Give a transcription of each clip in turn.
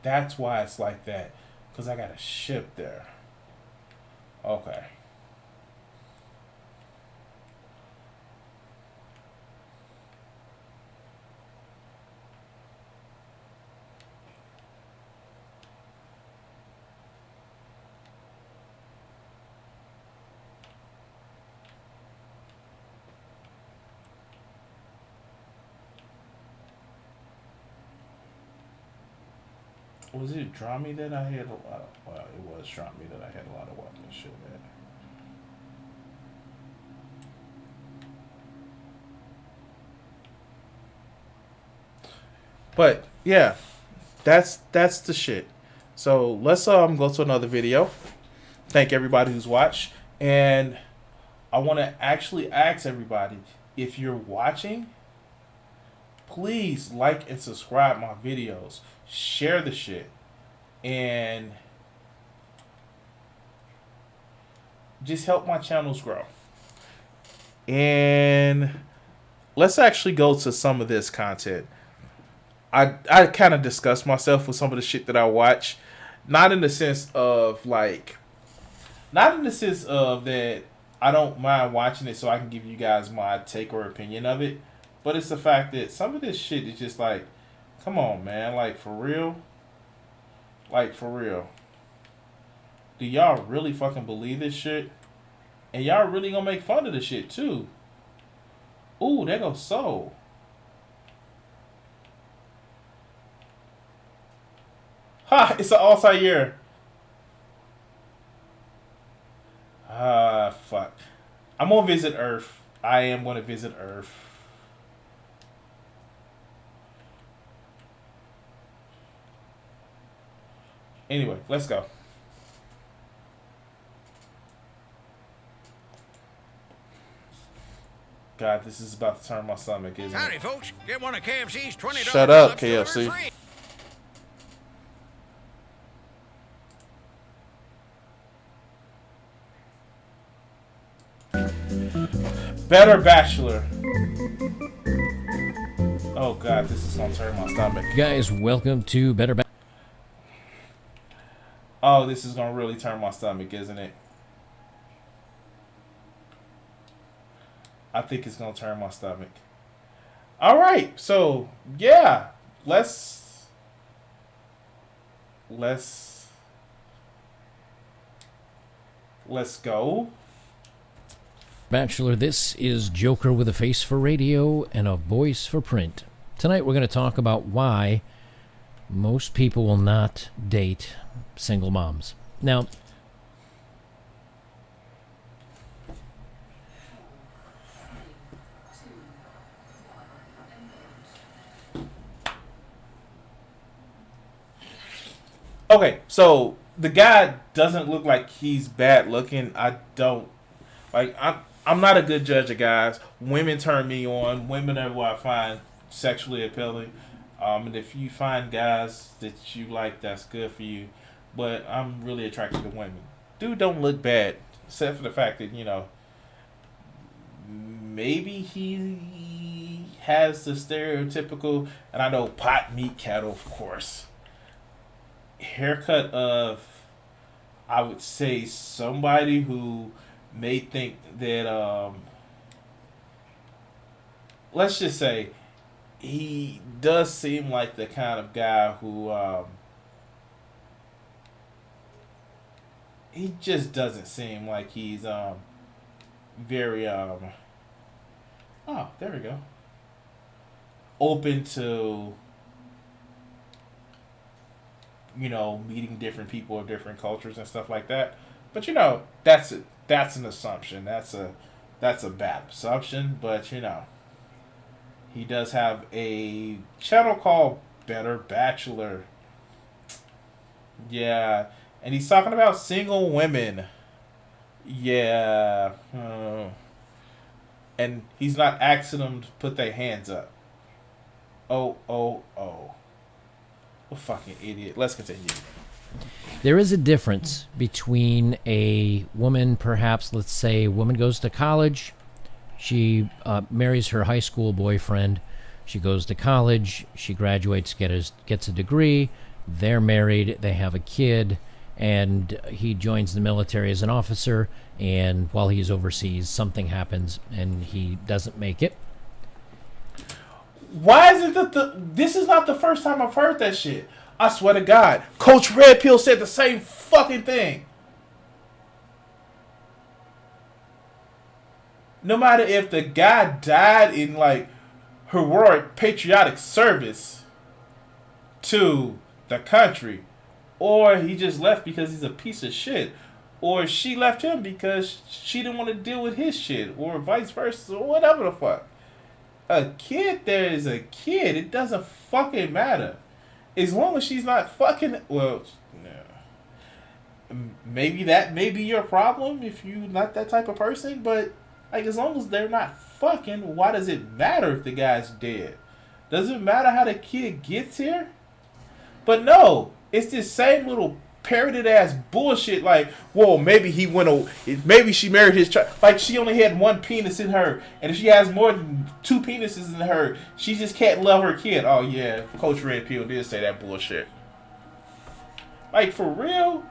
That's why it's like that. Because I got a ship there. Okay. Was it Drami that I had a lot of? Well, it was Drami that I had a lot of weapon shit at. But yeah, that's the shit. So let's go to another video. Thank everybody who's watched, and I want to actually ask everybody, if you're watching, please like and subscribe my videos, share the shit, and just help my channels grow. And let's actually go to some of this content. I kind of discuss myself with some of the shit that I watch, not in the sense of like, not in the sense of that I don't mind watching it so I can give you guys my take or opinion of it, but it's the fact that some of this shit is just like, come on, man, like for real, like for real. Do y'all really fucking believe this shit? And y'all really gonna make fun of the shit too? Ooh, there goes Soul. Ha! It's an Altair. Ah, fuck. I'm gonna visit Earth. I am gonna visit Earth. Anyway, let's go. God, this is about to turn my stomach, isn't Howdy, it? folks. Get one of KFC's $20 Shut up, fill-ups KFC. for free. Better Bachelor. Oh God, this is gonna turn my stomach. Guys, welcome to Better Oh, this is gonna really turn my stomach, isn't it? I think it's gonna turn my stomach. All right, so yeah, let's go. Bachelor. This is Joker with a face for radio and a voice for print. Tonight we're going to talk about why most people will not date single moms. Now, Okay, so the guy doesn't look like he's bad looking. I don't like. I'm not a good judge of guys. Women turn me on. Women are who I find sexually appealing. And if you find guys that you like, that's good for you. But I'm really attracted to women. Dude don't look bad, except for the fact that maybe he has the stereotypical, and I know pot meat cattle, of course, haircut of, I would say, somebody who may think that let's just say he does seem like the kind of guy who he just doesn't seem like he's very oh, there we go, open to meeting different people of different cultures and stuff like that. But that's an assumption. That's a bad assumption. But he does have a channel called Better Bachelor. Yeah, and he's talking about single women. Yeah, and he's not asking them to put their hands up. Oh, oh, oh. A fucking idiot. Let's continue. there is a difference between a woman, perhaps, let's say, a woman goes to college, she marries her high school boyfriend, she goes to college, she graduates, gets a degree, They're married, they have a kid, and he joins the military as an officer, and while he's overseas, something happens and he doesn't make it. Why is it that this is not the first time I've heard that shit? I swear to God, Coach Red Pill said the same fucking thing. No matter if the guy died in like heroic patriotic service to the country, or he just left because he's a piece of shit, or she left him because she didn't want to deal with his shit, or vice versa, or whatever the fuck. A kid there is a kid. It doesn't fucking matter. As long as she's not fucking... Well, no. Maybe that may be your problem if you're not that type of person, but like as long as they're not fucking, why does it matter if the guy's dead? Does it matter how the kid gets here? But no, it's this same little parroted ass bullshit like, well, maybe he maybe she married his child. Like she only had one penis in her, and if she has more than two penises in her, she just can't love her kid. Oh yeah, Coach Red Pill did say that bullshit. Like for real?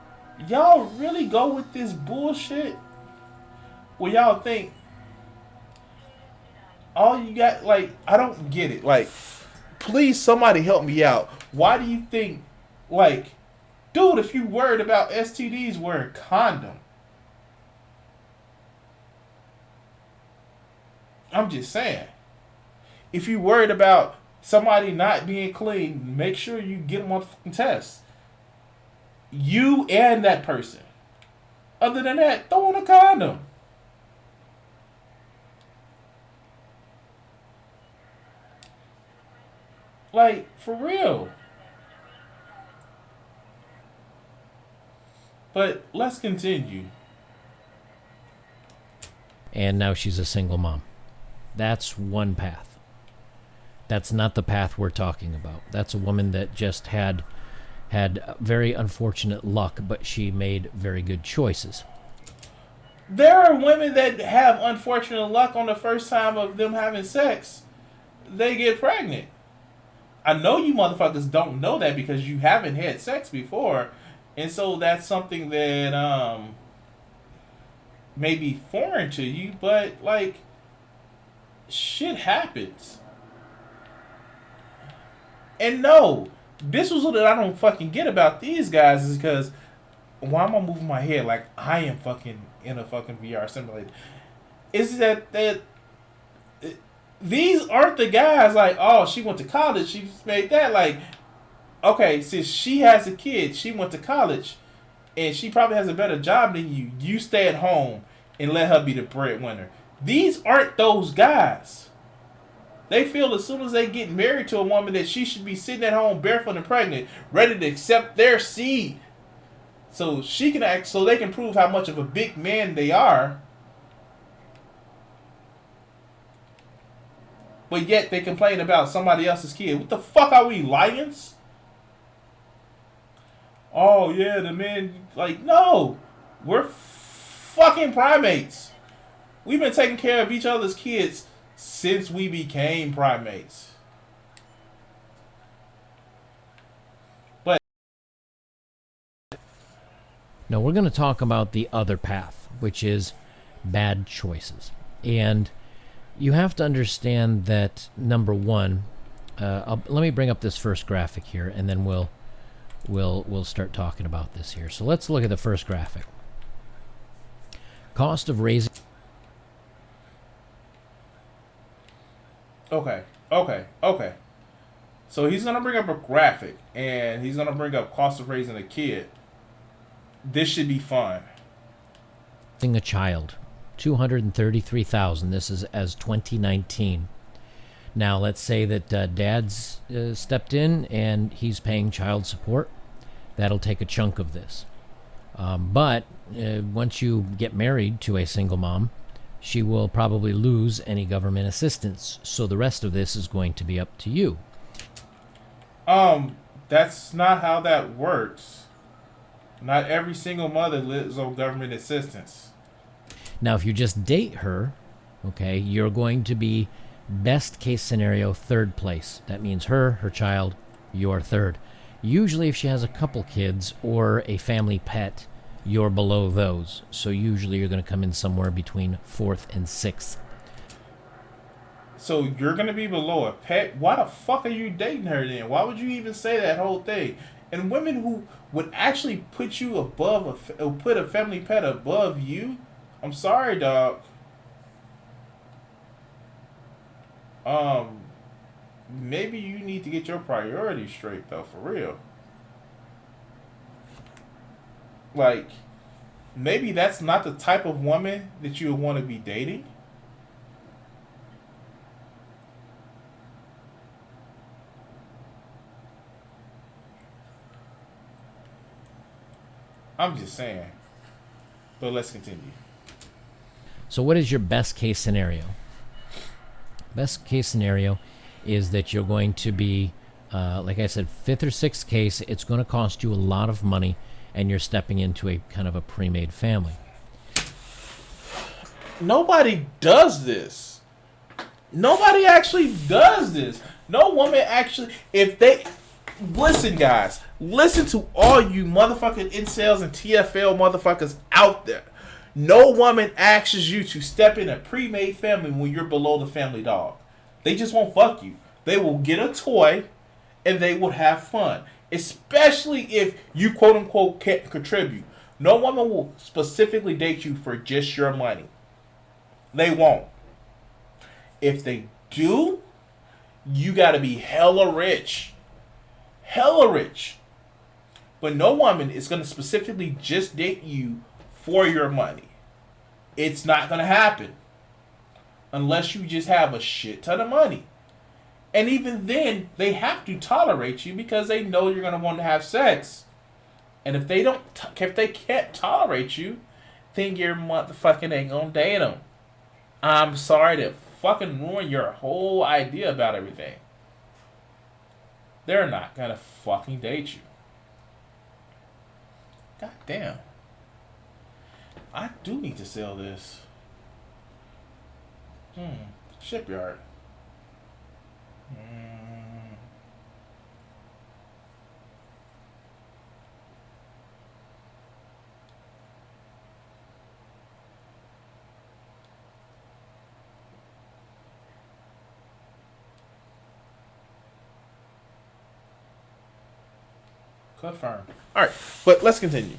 Y'all really go with this bullshit? Well, y'all think all you got, like, I don't get it. Like, please somebody help me out. Why do you think, like, dude, if you worried about STDs, wear a condom. I'm just saying. If you worried about somebody not being clean, make sure you get them on the fucking test. You and that person. Other than that, throw on a condom. Like, for real. But let's continue. And now she's a single mom. That's one path. That's not the path we're talking about. That's a woman that just had very unfortunate luck, but she made very good choices. There are women that have unfortunate luck on the first time of them having sex. They get pregnant. I know you motherfuckers don't know that because you haven't had sex before. And so that's something that may be foreign to you, but like shit happens. And no, this was what I don't fucking get about these guys is because why am I moving my head like I am fucking in a fucking VR simulator? Is that these aren't the guys like, oh, she went to college, she made that like, okay, since she has a kid, she went to college, and she probably has a better job than you. You stay at home and let her be the breadwinner. These aren't those guys. They feel as soon as they get married to a woman that she should be sitting at home barefoot and pregnant, ready to accept their seed, so she can act, so they can prove how much of a big man they are. But yet they complain about somebody else's kid. What the fuck are we, lions? Oh yeah, the men, like, no, we're fucking primates. We've been taking care of each other's kids since we became primates. But now we're going to talk about the other path, which is bad choices. And you have to understand that, number one, let me bring up this first graphic here, and then we'll start talking about this here. So let's look at the first graphic. Cost of raising. Okay. So he's gonna bring up a graphic, and he's gonna bring up cost of raising a kid. This should be fun. A child, $233,000. This is as 2019. Now let's say that dad's stepped in and he's paying child support. That'll take a chunk of this. But once you get married to a single mom, she will probably lose any government assistance. So the rest of this is going to be up to you. That's not how that works. Not every single mother lives on government assistance. Now, if you just date her, okay, you're going to be, best case scenario, third place. That means her child, you're third. Usually, if she has a couple kids or a family pet, you're below those. So usually you're going to come in somewhere between 4th and 6th. So you're gonna be below a pet? Why the fuck are you dating her then? Why would you even say that whole thing? And women who would actually put you above put a family pet above you, I'm sorry, dog. Maybe you need to get your priorities straight though, for real. Like, maybe that's not the type of woman that you would want to be dating. I'm just saying. But let's continue. So, what is your best case scenario? Best case scenario is that you're going to be, like I said, 5th or 6th case. It's going to cost you a lot of money, and you're stepping into a kind of a pre-made family. Nobody does this. Nobody actually does this. No woman actually. If they listen, guys, listen to all you motherfucking incels and TFL motherfuckers out there. No woman asks you to step in a pre-made family when you're below the family dog. They just won't fuck you. They will get a toy and they will have fun. Especially if you quote unquote can't contribute. No woman will specifically date you for just your money. They won't. If they do, you gotta be hella rich. Hella rich. But no woman is gonna specifically just date you for your money. It's not gonna happen. Unless you just have a shit ton of money. And even then, they have to tolerate you because they know you're gonna want to have sex. And if they can't tolerate you, then you're motherfucking ain't gonna date them. I'm sorry to fucking ruin your whole idea about everything. They're not gonna fucking date you. God damn. I do need to sell this. Shipyard. Confirm. All right, but let's continue.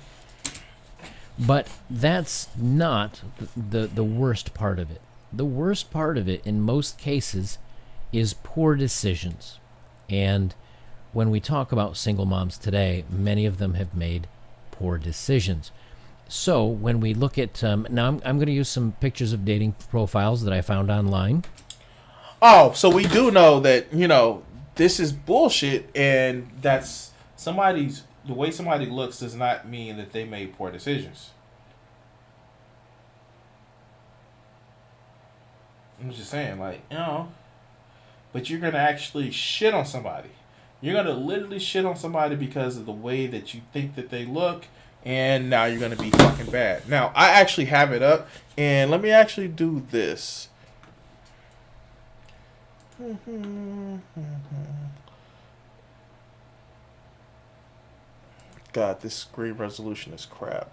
But that's not the worst part of it. The worst part of it, in most cases, is poor decisions. And when we talk about single moms today, many of them have made poor decisions. So when we look at, now I'm going to use some pictures of dating profiles that I found online. Oh, so we do know that, this is bullshit, and that's the way somebody looks does not mean that they made poor decisions. I'm just saying, but you're going to actually shit on somebody. You're going to literally shit on somebody because of the way that you think that they look, and now you're going to be fucking bad. Now, I actually have it up, and let me actually do this. God, this screen resolution is crap.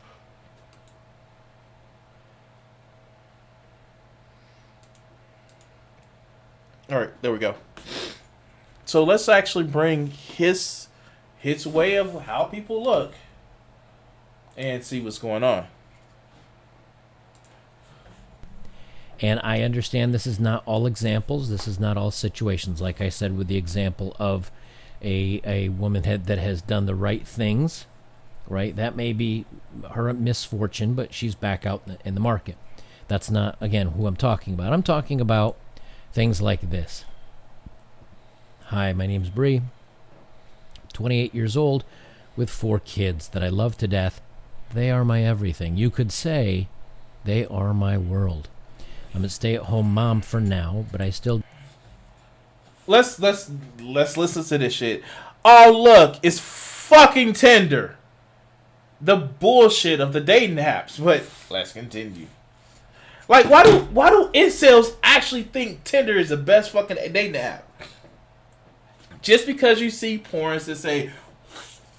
All right, there we go. So let's actually bring his way of how people look and see what's going on. And I understand this is not all examples. This is not all situations. Like I said, with the example of a woman that has done the right things, right? That may be her misfortune, but she's back out in the market. That's not, again, who I'm talking about. I'm talking about things like this. Hi, my name's Bree. 28 years old with 4 kids that I love to death. They are my everything. You could say they are my world. I'm a stay-at-home mom for now, but I still... Let's listen to this shit. Oh, look, it's fucking Tinder. The bullshit of the dating apps. But let's continue. Like, why do incels actually think Tinder is the best fucking dating app? Just because you see porns that say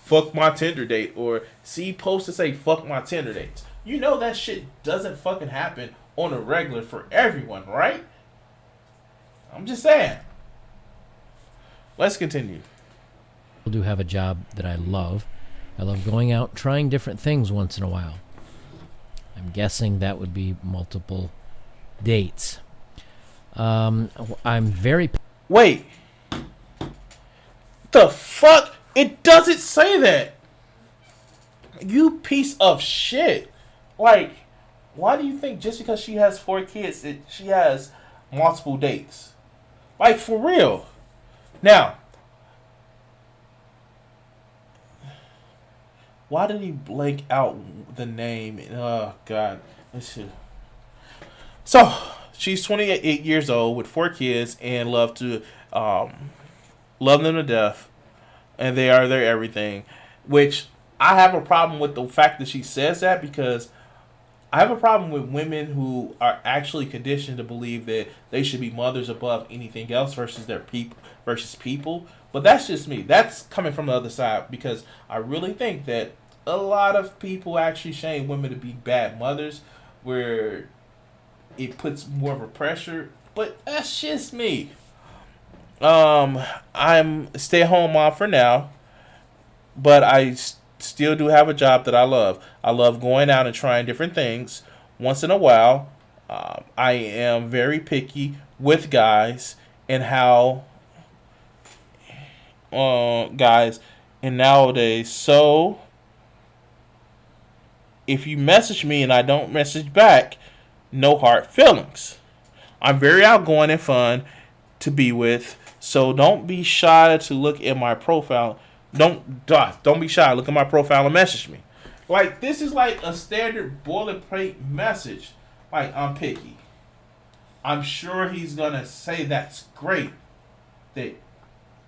fuck my Tinder date, or see posts to say fuck my Tinder dates. You know that shit doesn't fucking happen on a regular for everyone, right? I'm just saying. Let's continue. I do have a job that I love. I love going out, trying different things once in a while. I'm guessing that would be multiple dates. I'm very... Wait. The fuck? It doesn't say that. You piece of shit. Like, why do you think just because she has 4 kids that she has multiple dates? Like, for real. Now, why did he blank out the name? Oh, God. Let's see. So, she's 28 years old with 4 kids and love them to death. And they are their everything. Which, I have a problem with the fact that she says that, because I have a problem with women who are actually conditioned to believe that they should be mothers above anything else versus people. But that's just me. That's coming from the other side, because I really think that a lot of people actually shame women to be bad mothers, where it puts more of a pressure. But that's just me. I'm a stay-at-home mom for now, but I still do have a job that I love. I love going out and trying different things once in a while. I am very picky with guys and how guys and nowadays. So if you message me and I don't message back, no hard feelings. I'm very outgoing and fun to be with, so don't be shy to look at my profile. Don't be shy. Look at my profile and message me. Like, this is like a standard boilerplate message. Like, I'm picky. I'm sure he's gonna say that's great, that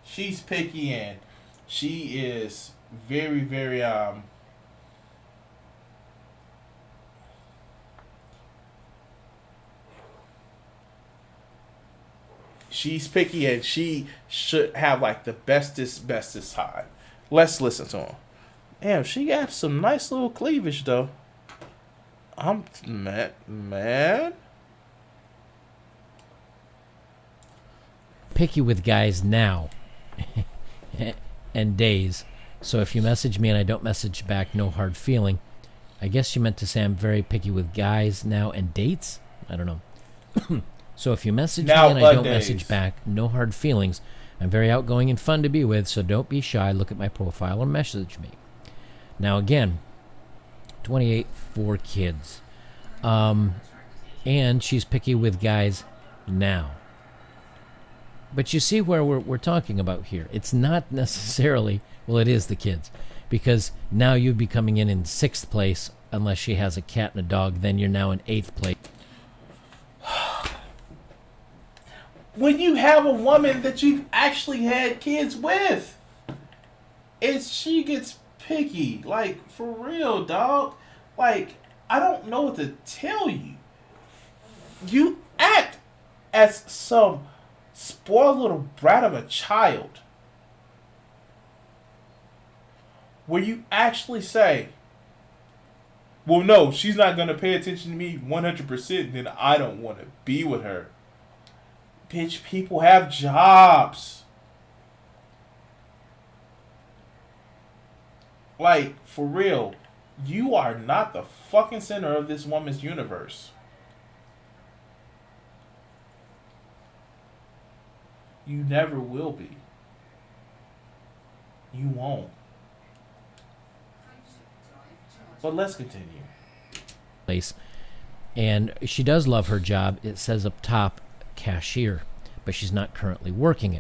she's picky and she is very, very she's picky and she should have like the bestest time. Let's listen to him. Damn, she got some nice little cleavage though. I'm man. picky with guys now and days. So if you message me and I don't message back, no hard feeling. I guess you meant to say I'm very picky with guys now and dates? I don't know. So if you message me and I don't message back, no hard feelings. I'm very outgoing and fun to be with, so don't be shy. Look at my profile or message me. Now again, 28, 4 kids. And she's picky with guys now. But you see where we're talking about here. It's not necessarily, well, it is the kids. Because now you'd be coming in 6th place unless she has a cat and a dog. Then you're now in 8th place. When you have a woman that you've actually had kids with, she gets picky. Like, for real, dog. Like, I don't know what to tell you. You act as some spoiled little brat of a child, where you actually say, well, no, she's not going to pay attention to me 100%, then I don't want to be with her. Bitch, people have jobs. Like, for real, you are not the fucking center of this woman's universe. You never will be. You won't. But let's continue. Place. And she does love her job. It says up top, cashier, but she's not currently working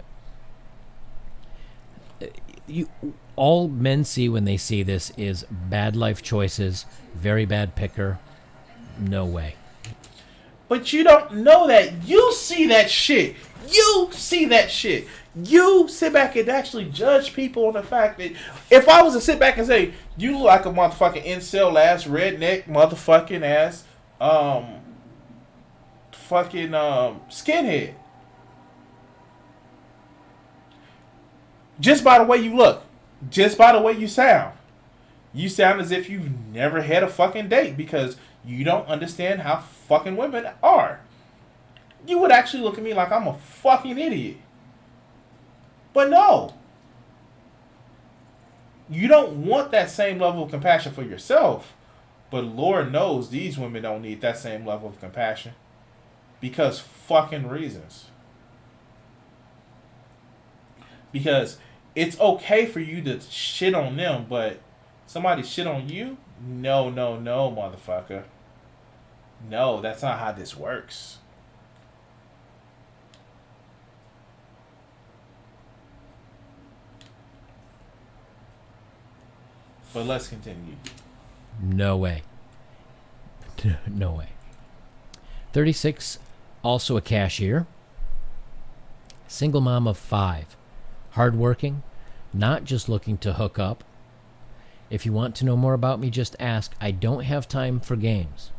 it. All men see when they see this is bad life choices, very bad picker. No way. But you don't know that. You see that shit. You see that shit. You sit back and actually judge people on the fact that if I was to sit back and say, you look like a motherfucking incel ass, redneck, motherfucking ass, fucking skinhead. Just by the way you look. Just by the way you sound. You sound as if you've never had a fucking date because you don't understand how fucking women are. You would actually look at me like I'm a fucking idiot. But no. You don't want that same level of compassion for yourself. But Lord knows these women don't need that same level of compassion. Because fucking reasons. Because it's okay for you to shit on them, but somebody shit on you? No, motherfucker. No, that's not how this works. But let's continue. No way. No way. 36, also a cashier. Single mom of 5. Hardworking, not just looking to hook up. If you want to know more about me, just ask. I don't have time for games.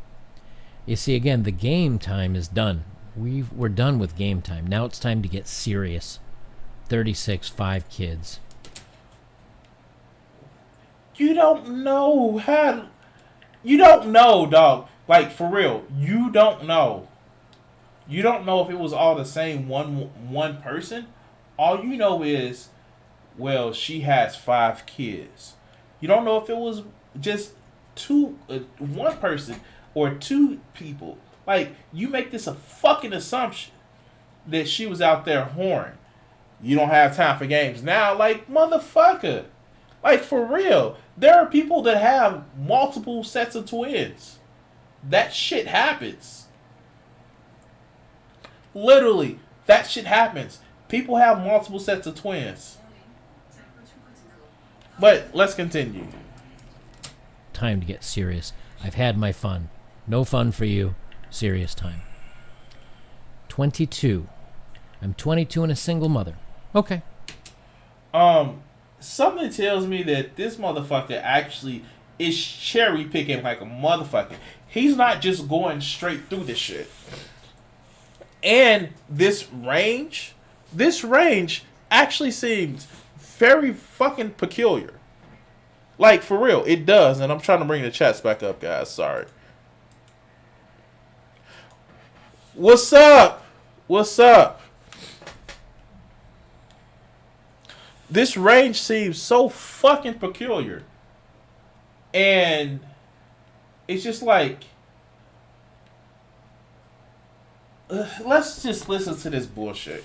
You see, again, the game time is done. We're done with game time. Now it's time to get serious. 36, 5 kids. You don't know how. You don't know, dog. Like, for real. You don't know. You don't know if it was all the same one person. All you know is, well, she has 5 kids. You don't know if it was just one person or 2 people. Like, you make this a fucking assumption that she was out there whoring. You don't have time for games now. Like, motherfucker. Like, for real. There are people that have multiple sets of twins. That shit happens. Literally, that shit happens. People have multiple sets of twins. But let's continue. Time to get serious. I've had my fun. No fun for you. Serious time. 22. I'm 22 and a single mother. Okay. Something tells me that this motherfucker actually is cherry picking like a motherfucker. He's not just going straight through this shit. And this range actually seems very fucking peculiar. Like, for real, it does. And I'm trying to bring the chats back up, guys. Sorry. What's up? What's up? This range seems so fucking peculiar. And it's just like, let's just listen to this bullshit.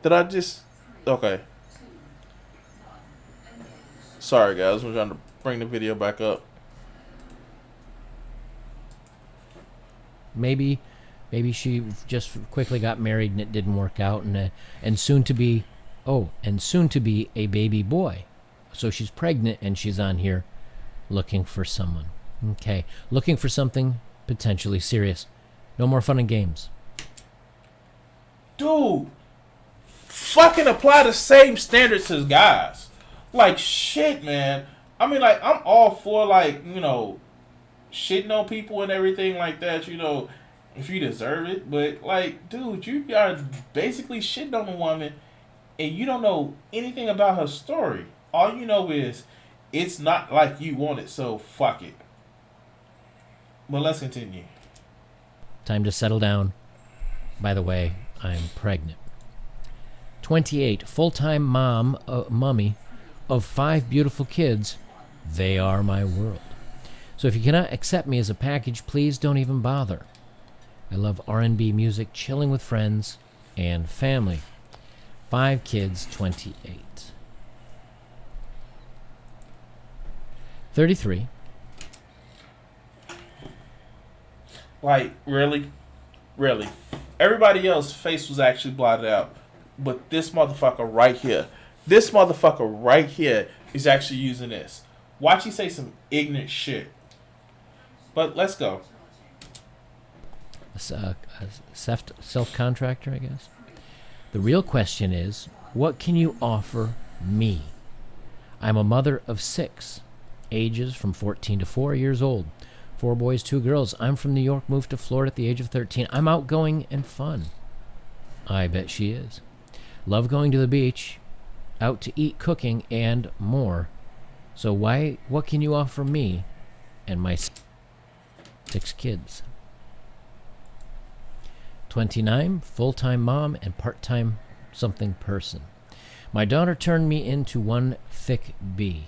Did I just... Okay. Sorry, guys. I'm trying to bring the video back up. Maybe she just quickly got married and it didn't work out, and soon to be a baby boy. So she's pregnant and she's on here looking for someone. Okay, looking for something potentially serious. No more fun and games. Dude, fucking apply the same standards as guys. Like, shit, man. I mean, like, I'm all for, like, you know, shitting on people and everything like that, you know, if you deserve it. But, like, dude, you are basically shitting on a woman and you don't know anything about her story. All you know is it's not like you want it, so fuck it. But let's continue. Time to settle down. By the way, I'm pregnant. 28, full-time mummy of 5 beautiful kids. They are my world. So if you cannot accept me as a package, please don't even bother. I love R&B music, chilling with friends, and family. 5 kids, 28. 33. Like, really? Really? Everybody else's face was actually blotted out. But this motherfucker right here is actually using this. Watch you say some ignorant shit. But let's go. A self-contractor, I guess. The real question is, what can you offer me? I'm a mother of 6, ages from 14 to 4 years old, 4 boys, 2 girls. I'm from New York, moved to Florida at the age of 13. I'm outgoing and fun. I bet she is. Love going to the beach, out to eat, cooking, and more. So what can you offer me and my 6 kids? 29, full-time mom and part-time something person. My daughter turned me into one thick bee.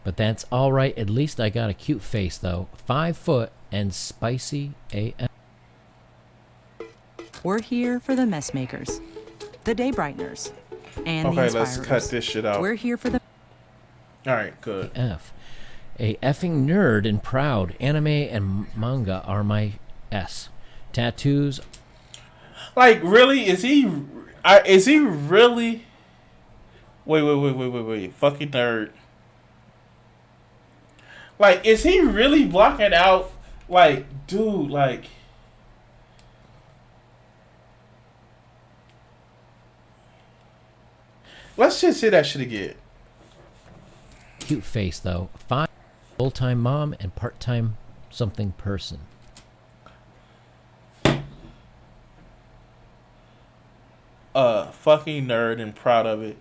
But that's all right. At least I got a cute face, though. 5 foot and spicy AF. We're here for the mess makers, the day brighteners, and the Okay, inspirers. let's cut this shit out. We're here for the... All right, good. AF. A effing nerd and proud. Anime and manga are my S. Tattoos. Like, really? Is he? Is he really? Wait. Fucking nerd. Like, is he really blocking out? Like, dude, like. Let's just say that shit again. Cute face, though. 5 full-time mom and part-time something person. Fucking nerd and proud of it.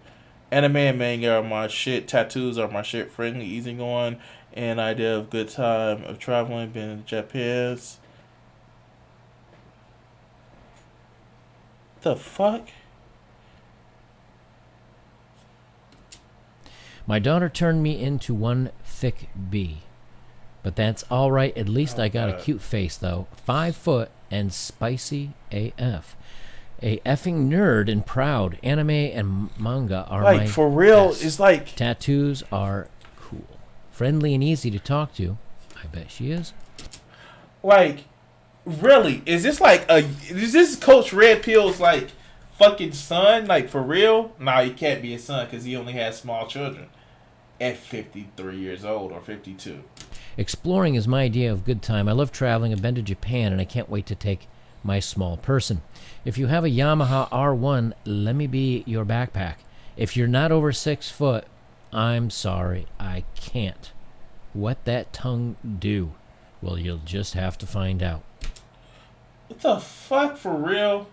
Anime and manga are my shit. Tattoos are my shit. Friendly, easygoing, and idea of good time of traveling. Been in Japan's. The fuck? My daughter turned me into one thick bee. But that's all right. At least I got a cute face, though. 5 foot and spicy AF. A effing nerd and proud. Anime and manga are like, my for real, S. it's like. Tattoos are cool. Friendly and easy to talk to. I bet she is. Like, really? Is this like a. Is this Coach Red Pill's, like, fucking son? Like, for real? Nah, he can't be his son because he only has small children at 53 years old or 52. Exploring is my idea of good time. I love traveling. I've been to Japan, and I can't wait to take my small person. If you have a Yamaha R1, let me be your backpack. If you're not over 6 foot, I'm sorry, I can't. What that tongue do? Well, you'll just have to find out. What the fuck? For real?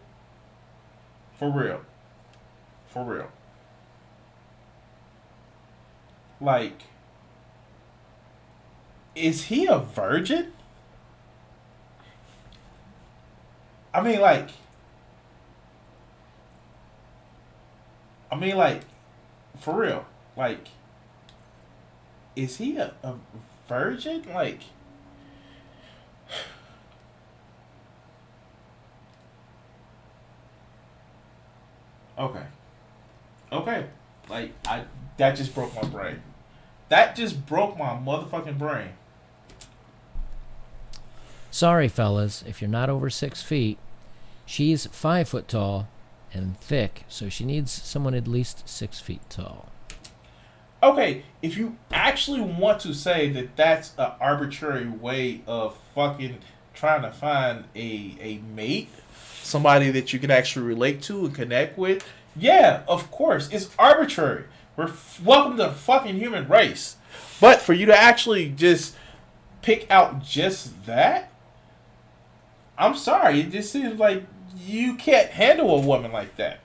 For real. For real. Like, is he a virgin? I mean, like, for real. Like, is he a virgin? Like, okay. Like, that just broke my brain. That just broke my motherfucking brain. Sorry, fellas, if you're not over 6 feet, she's 5 foot tall and thick, so she needs someone at least 6 feet tall. Okay, if you actually want to say that that's an arbitrary way of fucking trying to find a mate, somebody that you can actually relate to and connect with, yeah, of course, it's arbitrary. Welcome to the fucking human race. But for you to actually just pick out just that, I'm sorry, it just seems like you can't handle a woman like that.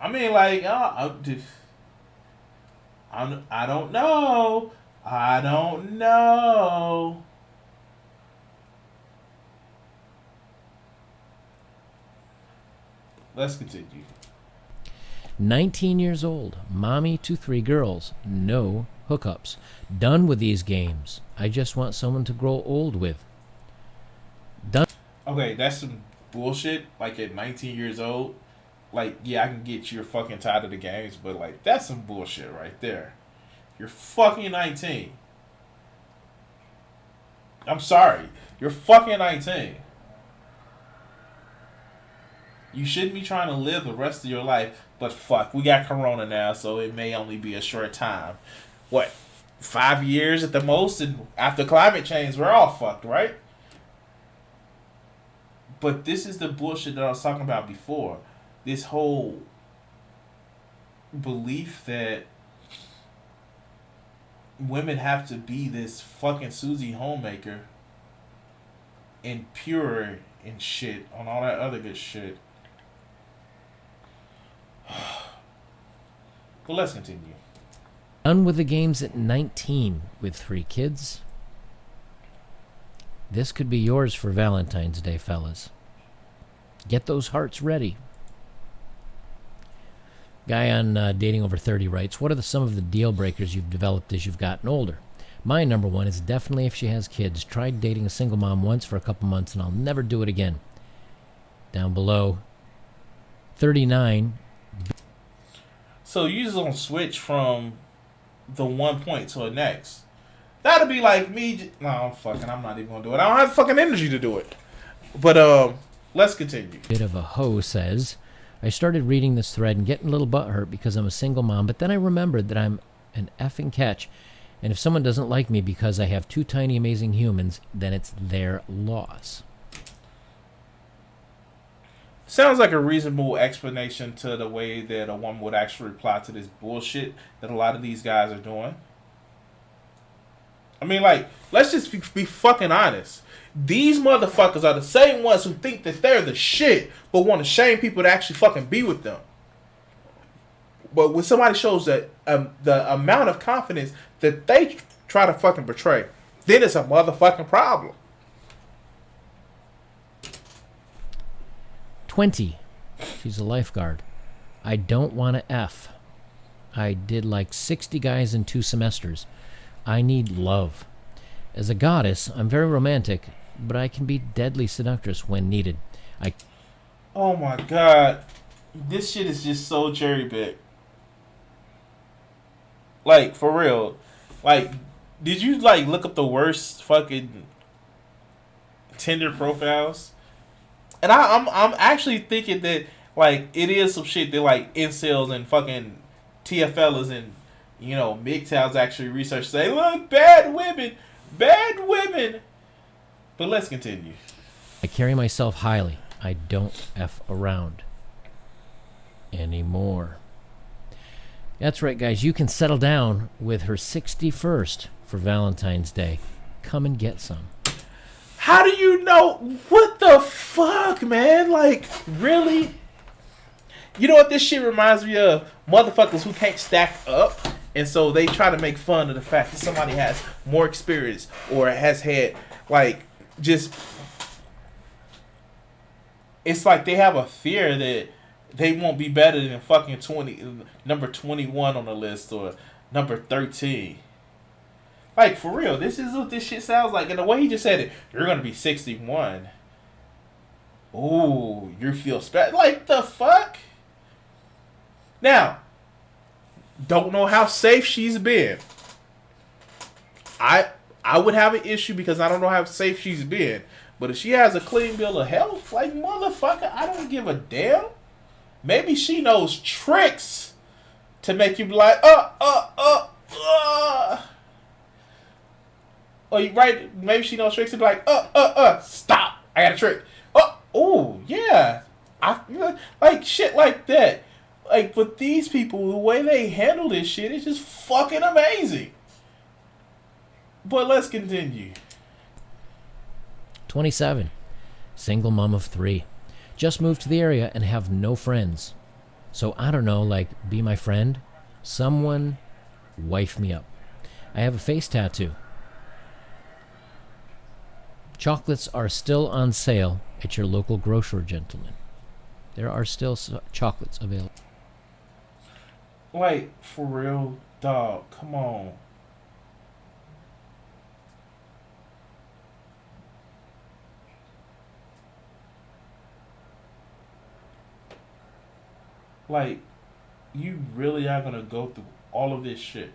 I mean, like, I don't know. I don't know. Let's continue. 19 years old, mommy to 3 girls, no hookups. Done with these games. I just want someone to grow old with. Done. Okay, that's some bullshit. Like, at 19 years old, like, yeah, I can get you're fucking tired of the games, but, like, that's some bullshit right there. You're fucking 19. I'm sorry. You're fucking 19. You shouldn't be trying to live the rest of your life, but fuck, we got Corona now, so it may only be a short time. What, 5 years at the most? And after climate change, we're all fucked, right? But this is the bullshit that I was talking about before. This whole belief that women have to be this fucking Susie homemaker and pure and shit on all that other good shit. But let's continue. Done with the games at 19 with 3 kids. This could be yours for Valentine's Day, fellas. Get those hearts ready. Guy on Dating Over 30 writes, what are some of the deal breakers you've developed as you've gotten older? My number one is definitely if she has kids. Tried dating a single mom once for a couple months and I'll never do it again. Down below, 39. So you just gonna switch from the one point to the next. That'd be like me. No, I'm not even gonna do it. I don't have the fucking energy to do it. But let's continue. Bit of a hoe says, I started reading this thread and getting a little butthurt because I'm a single mom, but then I remembered that I'm an effing catch. And if someone doesn't like me because I have 2 tiny amazing humans, then it's their loss. Sounds like a reasonable explanation to the way that a woman would actually reply to this bullshit that a lot of these guys are doing. I mean, like, let's just be fucking honest. These motherfuckers are the same ones who think that they're the shit, but want to shame people to actually fucking be with them. But when somebody shows that the amount of confidence that they try to fucking portray, then it's a motherfucking problem. 20. She's a lifeguard. I don't want to F. I did like 60 guys in 2 semesters. I need love. As a goddess, I'm very romantic, but I can be deadly seductress when needed. Oh my god. This shit is just so cherry-picked. Like, for real. Like, did you, like, look up the worst fucking Tinder profiles? And I'm actually thinking that, like, it is some shit that, like, incels and fucking TFLs and, you know, MGTOWs actually research say, look, bad women. But let's continue. I carry myself highly. I don't F around anymore. That's right, guys. You can settle down with her 61st for Valentine's Day. Come and get some. How do you know? What the fuck, man? Like, really? You know what this shit reminds me of? Motherfuckers who can't stack up. And so they try to make fun of the fact that somebody has more experience or has had, like, just... It's like they have a fear that they won't be better than fucking number 21 on the list or number 13. Like, for real, this is what this shit sounds like. And the way he just said it, you're going to be 61. Ooh, you feel special. Like, the fuck? Now, don't know how safe she's been. I would have an issue because I don't know how safe she's been. But if she has a clean bill of health, like, motherfucker, I don't give a damn. Maybe she knows tricks to make you be like, Or you right? Maybe she knows tricks to be like, stop! I got a trick. Oh, yeah. Like shit like that. Like, but these people, the way they handle this shit is just fucking amazing. But let's continue. 27. Single mom of 3. Just moved to the area and have no friends. So I don't know, like, be my friend? Someone wife me up. I have a face tattoo. Chocolates are still on sale at your local grocer, gentlemen. There are still chocolates available. Like, for real, dog, come on. Like, you really are gonna go through all of this shit.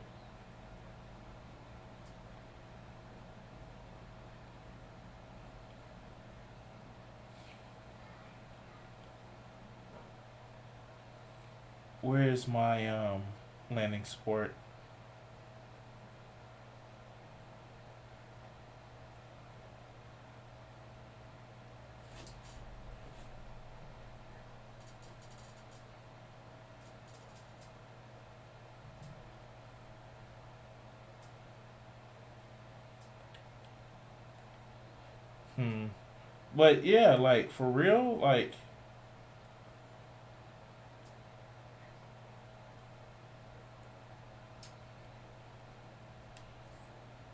Where's my landing support? But yeah, like for real, like.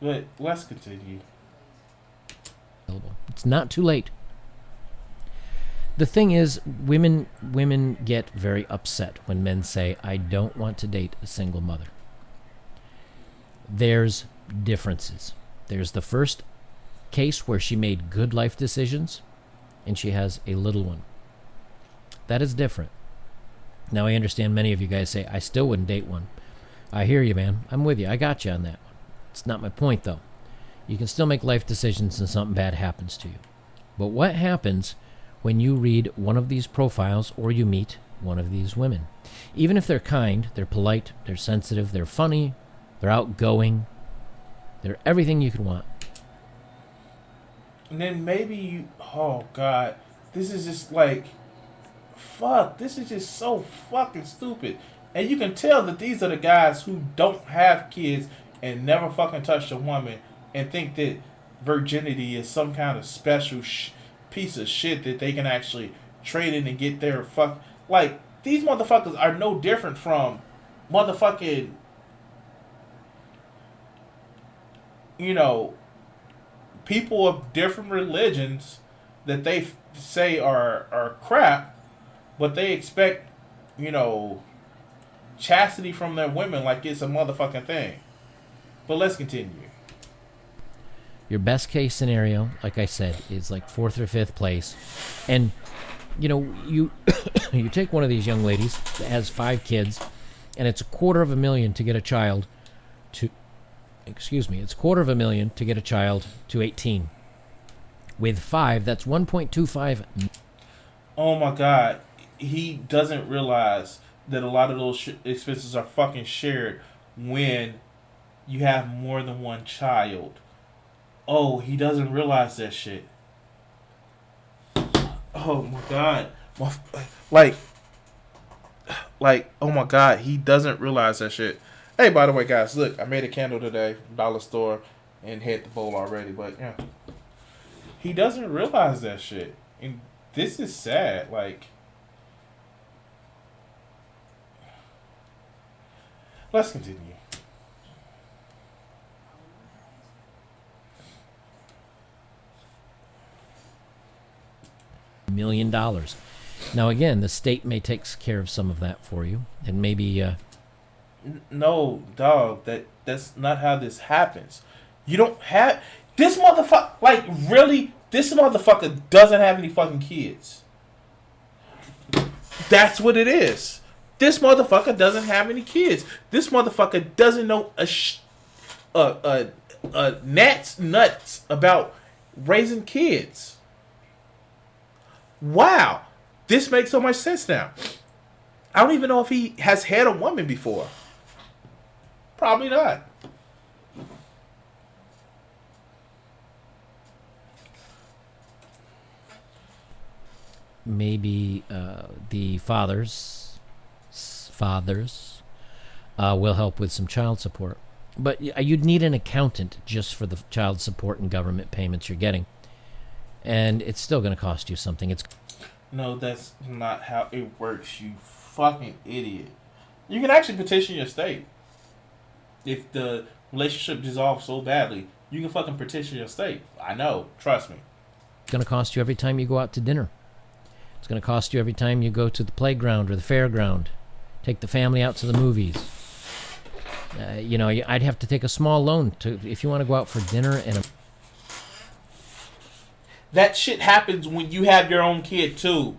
But let's continue. It's not too late. The thing is, women get very upset when men say, "I don't want to date a single mother." There's differences. There's the first case where she made good life decisions and she has a little one. That is different. Now, I understand many of you guys say, "I still wouldn't date one." I hear you, man. I'm with you. I got you on that one. It's not my point, though. You can still make life decisions and something bad happens to you. But what happens when you read one of these profiles or you meet one of these women? Even if they're kind, they're polite, they're sensitive, they're funny, they're outgoing, they're everything you could want. And then maybe you, oh God, this is just like, fuck, this is just so fucking stupid. And you can tell that these are the guys who don't have kids and never fucking touched a woman and think that virginity is some kind of special piece of shit that they can actually trade in and get their fuck. Like, these motherfuckers are no different from motherfucking, you know, people of different religions that they say are crap, but they expect, you know, chastity from their women like it's a motherfucking thing. But let's continue. Your best case scenario, like I said, is like 4th or 5th place. And, you know, you you take one of these young ladies that has 5 kids, and it's $250,000 to get a child to, it's $250,000 to get a child to 18. With 5, that's 1.25. Oh my God. He doesn't realize that a lot of those expenses are fucking shared when you have more than one child. Oh, he doesn't realize that shit. Oh my God. Like, oh my God, he doesn't realize that shit. Hey, by the way, guys, look, I made a candle today, dollar store, and hit the bowl already, but yeah. He doesn't realize that shit. And this is sad. Like, let's continue. $1 million. Now, again, the state may take care of some of that for you, and maybe. No, dog. That's not how this happens. You don't have this motherfucker. Like, really, this motherfucker doesn't have any fucking kids. That's what it is. This motherfucker doesn't have any kids. This motherfucker doesn't know a gnat's nuts about raising kids. Wow, this makes so much sense now. I don't even know if he has had a woman before. Probably not. Maybe the fathers will help with some child support. But you'd need an accountant just for the child support and government payments you're getting. And it's still going to cost you something. No, that's not how it works, you fucking idiot. You can actually petition your state. If the relationship dissolves so badly, you can fucking petition your state. I know. Trust me. It's going to cost you every time you go out to dinner. It's going to cost you every time you go to the playground or the fairground. Take the family out to the movies. You know, I'd have to take a small loan if you want to go out for dinner and That shit happens when you have your own kid too.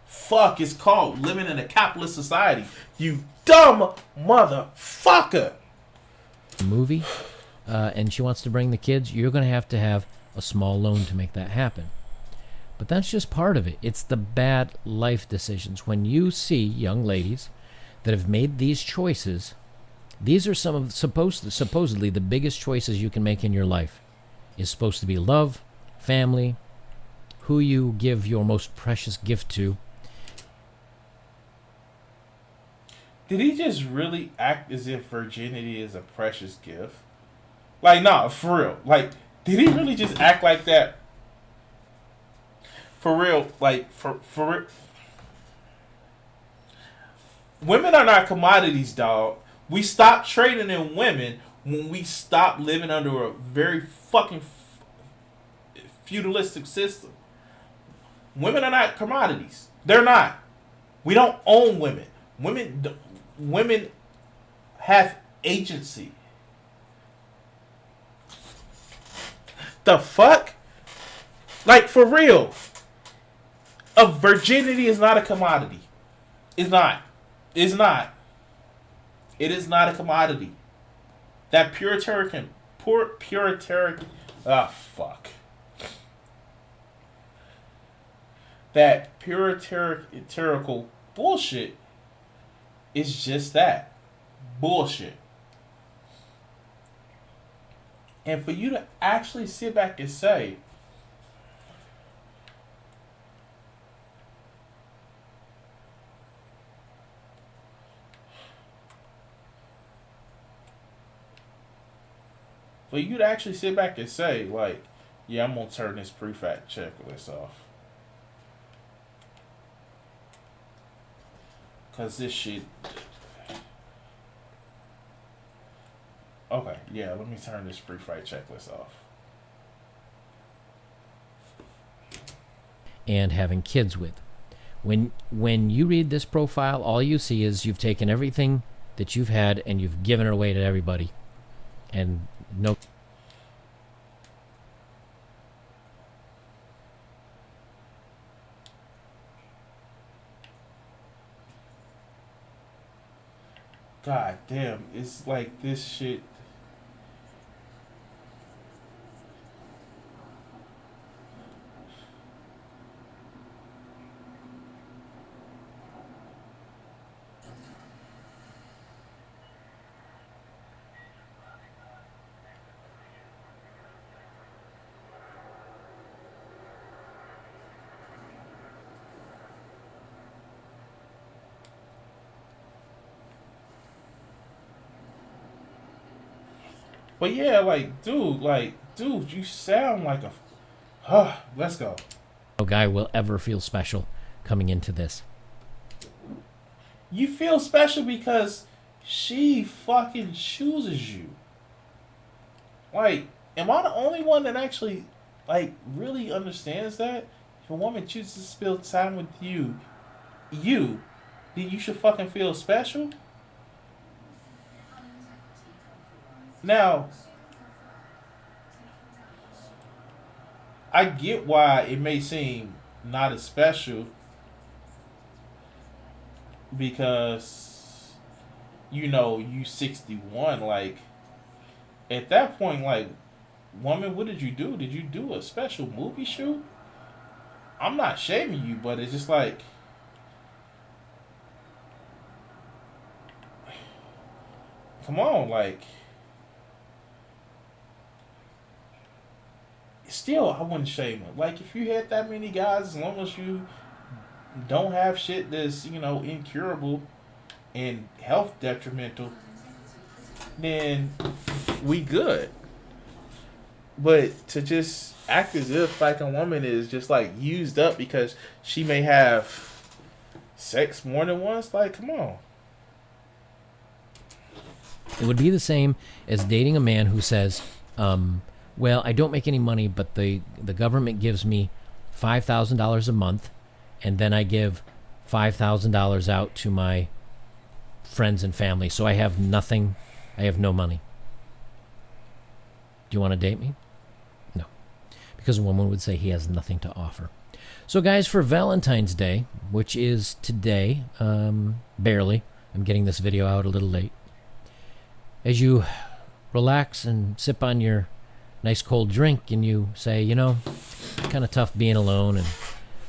Fuck, it's called living in a capitalist society. You dumb motherfucker. movie, and she wants to bring the kids, you're going to have a small loan to make that happen. But that's just part of it. It's the bad life decisions. When you see young ladies that have made these choices, these are some of supposedly the biggest choices you can make in your life. Is supposed to be love, family, who you give your most precious gift to. Did he just really act as if virginity is a precious gift? Like, nah, for real. Like, did he really just act like that? for real, like for real, women are not commodities, dog. We stop trading in women when we stop living under a very fucking feudalistic system. Women are not commodities. They're not. We don't own women. Women have agency. The fuck? Like, for real. A virginity is not a commodity. It's not. It's not. It is not a commodity. That puritanical, fuck. That puritanical bullshit is just that. Bullshit. And for you to actually sit back and say, like, yeah, I'm going to turn this prefect checklist off. Because this shit... Okay, yeah, let me turn this pre-fight checklist off. And having kids with. When you read this profile, all you see is you've taken everything that you've had and you've given it away to everybody. And no... God damn, it's like this shit... But yeah, dude, you sound like a... let's go. No guy will ever feel special coming into this. You feel special because she fucking chooses you. Like, am I the only one that actually, like, really understands that? If a woman chooses to spend time with you, then you should fucking feel special? Now, I get why it may seem not as special because, you 61. Like, at that point, like, woman, what did you do? Did you do a special movie shoot? I'm not shaming you, but it's just like, come on, like... Still, I wouldn't shame her. Like, if you had that many guys, as long as you don't have shit that's, incurable and health detrimental, then we good. But to just act as if, like, a woman is just, like, used up because she may have sex more than once, like, come on. It would be the same as dating a man who says, well, I don't make any money, but the government gives me $5,000 a month, and then I give $5,000 out to my friends and family, so I have nothing. I have no money. Do you want to date me? No. Because a woman would say he has nothing to offer. So, guys, for Valentine's Day, which is today, barely. I'm getting this video out a little late. As you relax and sip on your nice cold drink and you say, kind of tough being alone, and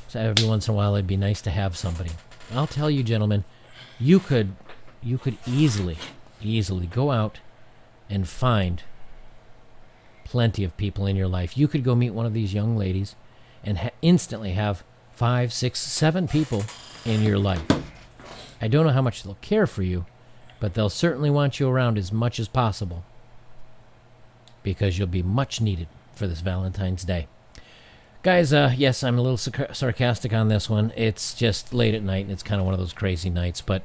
so every once in a while it'd be nice to have somebody. I'll tell you, gentlemen, you could easily go out and find plenty of people in your life. You could go meet one of these young ladies and instantly have 5, 6, 7 people in your life. I don't know how much they'll care for you, but they'll certainly want you around as much as possible, because you'll be much needed for this Valentine's Day. Guys, yes, I'm a little sarcastic on this one. It's just late at night, and it's kind of one of those crazy nights. But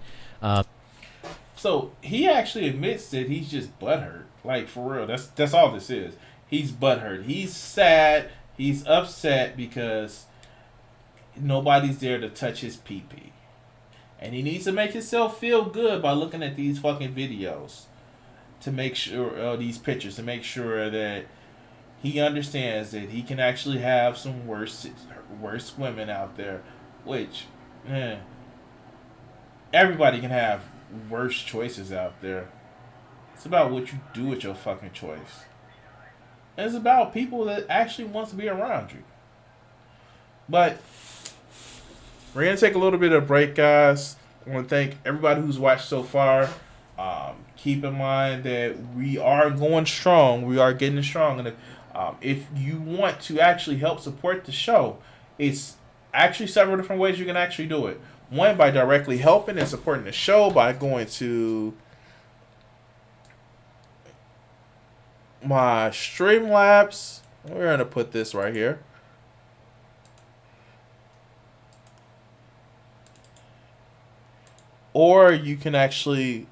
So he actually admits that he's just butthurt. Like for real, that's all this is. He's butthurt. He's sad. He's upset because nobody's there to touch his pee pee, and he needs to make himself feel good by looking at these fucking videos to make sure these pictures to make sure that he understands that he can actually have some worse women out there, which everybody can have worse choices out there. It's about what you do with your fucking choice. And it's about people that actually wants to be around you. But we're gonna take a little bit of a break, guys. I want to thank everybody who's watched so far. Keep in mind that we are going strong. We are getting strong, and if you want to actually help support the show, it's actually several different ways you can actually do it. One, by directly helping and supporting the show by going to my Streamlabs. We're gonna put this right here. Or you can actually